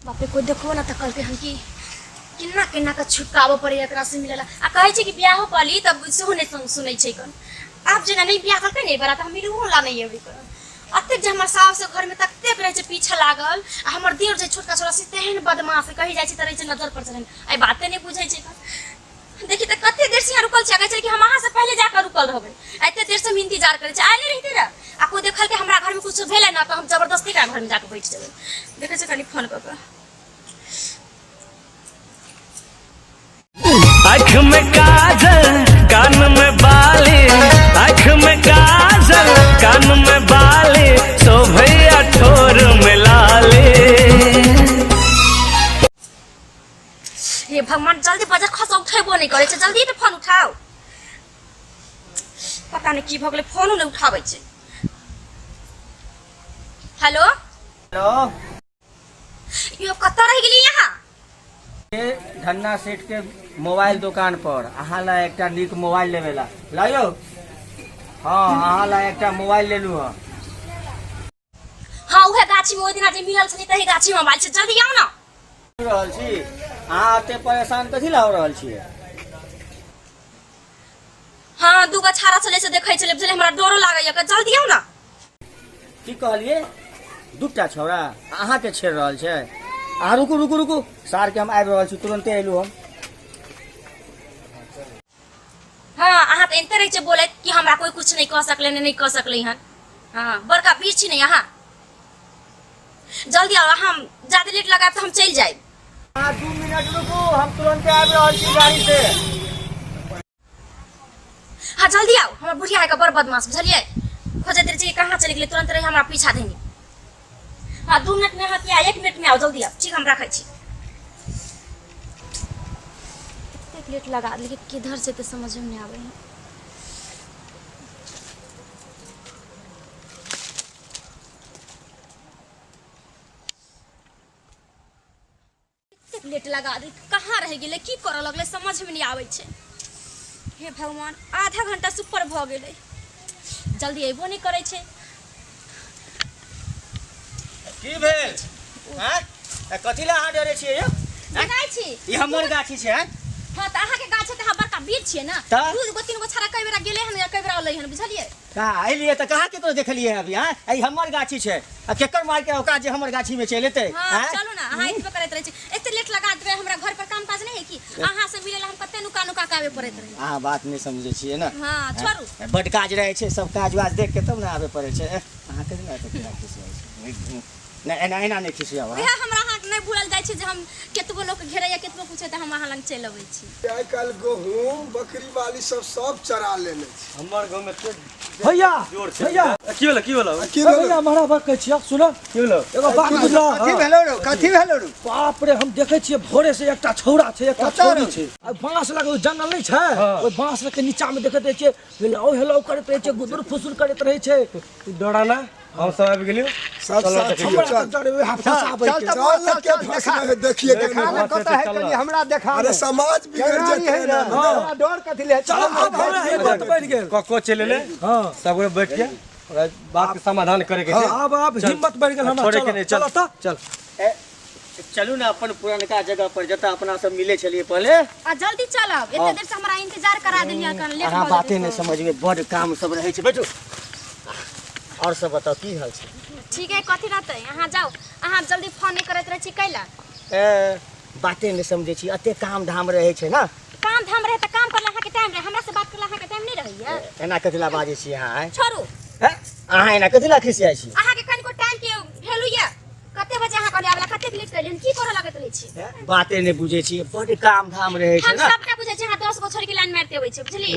बापे कोई देखो ना त कल के हम की किन्ना किन्ना का छुटकावो पड़े एकरा से मिलेला आ कहे छै कि बियाह कली तब सुने सुनै छै कन आप जना नहीं बियाह करके नहीं बरा त हम मिलू होला नहीं एबरी कर अत्ते जे हमर सास से घर में तत्ते रहे छै पीछे लागल आ हमर देवर जे छोटका छोरा से तेहन बदमाश कहि जाय छै त रहे छै नजर पर चलन आई बाते नहीं बुझै छै देखि त कत्ते देर से रुकल छै कि हम अहाँ से पहले जाकर रुकल रहबै एते देर से हम इंतजार करे छै आइले रहिते रे आ कोई देखल के हमरा घर में कुछ भेले ना त हम जबरदस्ती का घर में जाके बैठ जेबै देखे छै कनी फोन क आँख में काजल कान में बाली, आँख में काजल कान में बाली, शोभैया ठोर में लाली। हे भगवान जल्दी बजा खस उठेबो नहीं करे छै जल्दी तो फोन उठाओ पता नहीं की भ गेलै फोनो नहीं उठाबै छै हेलो हेलो यो कत रह गेली यहाँ ये धन्ना सेठ के मोबाइल दुकान पर अहाँ ला एकटा नीक मोबाइल लेवेला लायो हाँ अहाँ ला एकटा मोबाइल ले लू हाँ उहे गाछी में ओइ दिना जे मिलल छली तही गाछी में मोबाइल छै जल्दी आउ ना रहल छी अहाँ एते परेशान कथी ला हो रहल छी हाँ दूगो छाड़ा छले से देखै छले बुझले हमरा डरो लागैया के जल्दी आउ ना की कहलिए दूटा छौड़ा अहाँ के छेड़ रहल छै अहाँ रुकू रुकू रुकू सार के हम आबि रहल छी तुरंते एलू हम हाँ अहाँ तो एनते रहे छै बोले कि हमरा कोई कुछ नहीं कह सकले नहीं कह सकले हन हाँ बड़का बीर छी नहीं यहाँ जल्दी आओ हम ज्यादा लेट लगाए तो हम चल जाए 2 मिनट रुकू हम तुरंते आबि रहल छी गाड़ी से हाँ जल्दी आओ हमार बुढ़िया है का बड़ बदमाश बुझलिए खोजे तेरे चाहिए कहाँ चले गेले तुरंत रही हमरा पीछा देंगे हाँ 2 मिनट में हतिया 1 मिनट में आओ जल्दी आओ ठीक हम रखै छी कितने लेट लगा लेकिन किधर से तो समझ में नहीं आवे है कितने लेट लगा दे कहाँ रह गेले की करऽ लगले समझ में नहीं आवे छै हे भगवान आधा घंटा से ऊपर भ गेले जल्दी अइबो नहीं करे छै की भेल हैं कथी ला अहाँ डरे छियै यौ बनाई छी ई हमर गाछी छै हां त अहाँ के गाछ त अहाँ बड़का बीज छियै ना दू गो तीन गो छाड़ा कई बेरा गेले हन कई बेरा अलै हन बुझलिए का आइलिए त कहाँ के तो देखलिए अभी हां ई हमर गाछी छै आ केकर मार के ओका जे हमर गाछी में चल एतै हां चलू ना अहाँ इतबे करैत रहै छी एते लेट लगा देबै हमरा घर पर काम काज नहीं है की अहाँ से मिले हम कते नुका नुका कावे पड़ैत रही हां बात नहीं समझे छियै ना हां छोड़ू बड काज रहै छै सब काज वाज देख के तब ना आवे पड़ै छै अहाँ के ना एते खिसियाइ छै ना एना नहीं खिसियाओ ओहे हमरा अहाँ नहीं भूलल जाय छै जे हम केतबो लोग घेरैया केतबो पूछे त हम अहाँ लंग चल अबै छी आइ काल गहूम बकरी वाली सब चरा लेने छै हमर गांव में भैया भैया की होला की भेल भैया हमारा बात कहै छियै सुनो की होला एगो बात बुझला कथी भेलो रो बाप रे हम देखे छियै भोरे से एकटा छौड़ा छै एकटा छोरी छै आ बांस लगे जंगल नहीं छै ओइ बांस के नीचा में देखैत रहै छै हेलो हेलो करैत रहै छै गुदुर फुसुर करैत रहै छै तू डरा ना हम सब आबि गेलियो सब साथ हमरा डरे वएह फसाबै के चल के फंसा देखिए देखा कत है कनी हमरा देखा अरे समाज बिगड़ जेतै ना हां डर कथी ले चल अब हमरा हिम्मत बढ़ गेल को चले ले हां सब लोग बैठ के और बात के समाधान करे के छै अब हिम्मत बढ़ गेल हमरा छोड़े के नहीं चल त चल चलू ना अपन पुरानका जगह पर जता अपना सब मिले छलिए पहले आ जल्दी चलब एते देर से हमरा इंतजार करा देलिया कन लेट अहाँ भ बातें नहीं समझबे बड़ काम सब रहै छै बैठो और सब बताओ की हाल छै ठीक है कथी रहते अहाँ जाओ अहाँ जल्दी फोन नहीं करैत रहै छी कैला ए बातें नहीं समझे छी अते काम धाम रहै छै ना काम धाम रहे त काम करला अहाँ के टाइम रहे हमरा से बात करला अहाँ के टाइम नहीं रहैया एना कथिला बाजे छी अहाँ छोड़ू अहाँ एना कथिला खिसियाइ छी अहाँ के कनिको टाइम के वैल्यू या कते बजे अहाँ कहले आबला कते लेट करियन की करे लागत रहै छी बातें नहीं बुझे छी बड़ काम धाम रहै छै हम ना सबटा बुझै छी अहाँ 10 गो छोड़ के लाइन मारते होय छै बुझली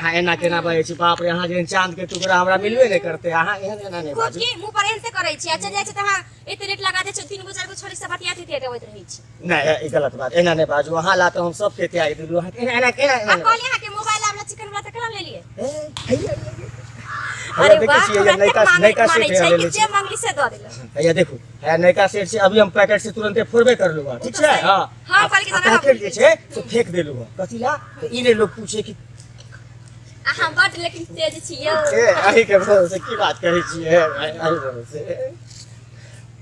अहाँ एना केना बाजे छी बाप रे अहाँ जेहन चांद के टुकड़ा हमरा मिलबे नहीं करते अहाँ एहन एना नहीं खुद बाजू की मुंह पर एहन से करै छी आ चल जाय छै त अहाँ एते लेट लगा दे छै 3 गो 4 गो छोड़ी से बतियाती ते होइत रहै छी नहीं ई गलत बात एना नहीं बाजू अहाँ ला तो हम सब के तैयारी दिलु अहाँ एना केना आ कहली अहाँ के मोबाइल आबला चिकन वाला त केना ले लिए अरे देखिए ये नयका सेट है ले जे मंगली से दो देला ये देखो है नयका सेट से अभी हम पैकेट से तुरंत फोड़बे कर लूंगा ठीक है हां हां कहली के जना पैकेट जे छै तो फेंक देलु कथी ला तो इने लोग पूछे कि अहाँ बड लेकिन तेज छी यौ ए अही के भरोसे की बात करै छी है अही भरोसे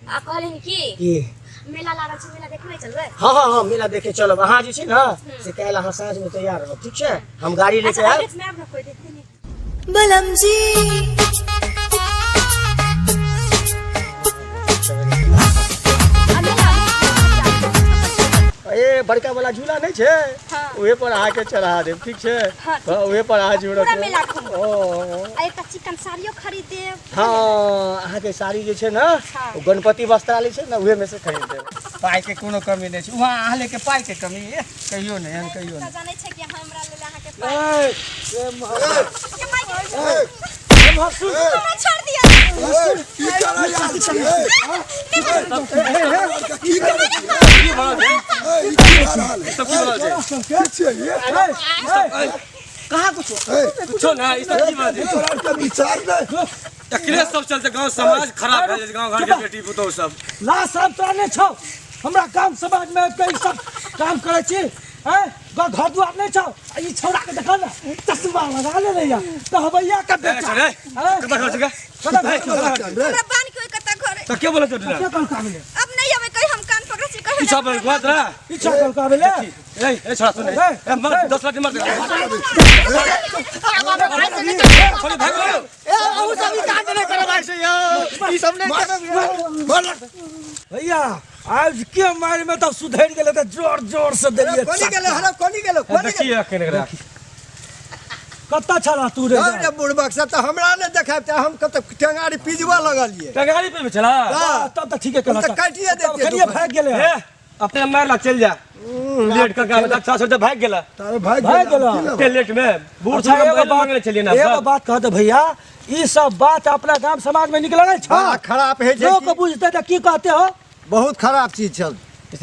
आ कहलिन की की मेला लागल छै मेला देखै चलबै हाँ हाँ हाँ मेला देखे चलब अहाँ जे छै ना से काल्हि अहाँ साँझ में तैयार रहब ठीक छै हम गाड़ी लेके आएब अच्छा मैं अपना कोई देखते नहीं बलम जी ए बड़का वाला झूला नहीं छे उहे पर आके चढ़ा देब ठीक छे हाँ, ठीक हाँ, उहे पर आ जुड़त पूरा मेला घूम ओ आ एकटा चिकन साड़ियो खरीदे हाँ अहाँ के साड़ी जे छै ना हाँ। ओ गणपति वस्त्रालय छै ना उहे में से खरीद देब पाई के कोनो कमी नहीं छै वहाँ अहाँ लेके पाई के कमी कहियो नहीं हम कहियो नहीं जानै छै कि हमरा लेल अहाँ के हमरा छोड़ दिया की करा यार छी की करा सब की बोलल छै कहाँ कुछ कुछो ना ई सब की बात है तोरा के विचार नहीं अखिलेश सब चलते गांव समाज खराब भए जाय गांव घर के बेटी पुतौह सब ला सब तोरा नहीं छौ हमरा गांव समाज में कई सब काम करे छी हैं घर दुआर नहीं छौ ई छौड़ा के देखा ना चश्मा लगा ले रे या तो हवैया का बेटा रे कता घर छके हमरा बान के कता घरे तो के बोलत क्या तोरा कल काबिले अब नहीं हमें कहीं हम कान पकड़ छी कहीं पीछा पर बात रा पीछा कल काबिले ए छोड़ा सुन ए मर 10 लाख मर छोड़ी भाग लो ऊ सब ई काज नहीं करे भाई से यो ई सब नहीं करे भैया आज के मारे में तो सुधर गेले तो जोर जोर से देलिए कोनी गेलो हरा कोनी गेलो देखिए अखन एकरा कत्ता छला तू रे अरे बुढ़बक सब तो हमरा ने देखाब त हम कत टेंगारी पिजवा लगलिए टगाड़ी पे में चला तब तो ठीक है कला तो काटिए देते करिए भाग गेले ए अपने मार ला चल जा लेट का काम अच्छा छोड़ भाग गेला तारे भाई भाग गेलो ते लेट में बूढ़ अच्छा छोड़ एगो मोबाइल बात मांगने चलिए ना एगो सब बात कह दे भैया ई सब बात अपना गांव समाज में निकल छ बड़ा खराब है लोग को बुझते तो की कहते हो बहुत खराब चीज छल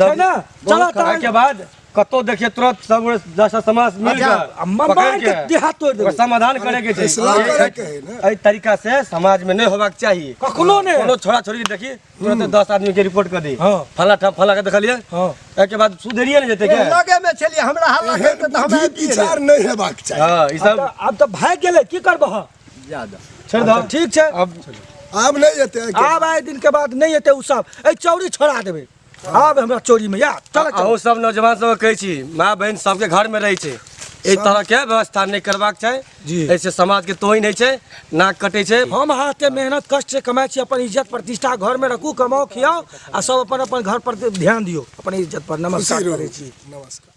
है ना चलो खराब के बाद कतो देखिए तुरंत सब जैसा समाज मिल अम्मा के देहा तोड़ ओकर देबे समाधान करे के फैसला करे के है ना एहि तरीका से समाज में नहीं होबाक चाहिए कखनो ने कोनो छोड़ा छोड़ी के देखी तुरंत 10 आदमी के रिपोर्ट कर दी हाँ। फला ठा फला के देखलिए हां एक के बाद सुधरिए नहीं जेते के लगे में चलिए हमरा हल्ला करते तो हम विचार नहीं हेबाक चाही हां ई सब अब तो भाग गेले की करबह ज्यादा छोड़ दो ठीक छै अब आब नहीं एते आब आए दिन के बाद नहीं एते उ सब ए चौरी छोड़ा देबे आब हमरा चोरी में या चल अहू सब नौजवान सब कहै छी माँ बहन सबके घर में रहै छै एहि तरह के व्यवस्था नहीं करबाक जी। चाही ऐसे समाज के तोहिन है छै नाक कटे छै हम हाथे मेहनत कष्ट से कमाई छी अपन इज्जत प्रतिष्ठा घर में रखू कमाओ खियाओ आ सब अपन अपन घर पर ध्यान दियो अपन इज्जत पर नमस्कार खुशी रहू। करै छी नमस्कार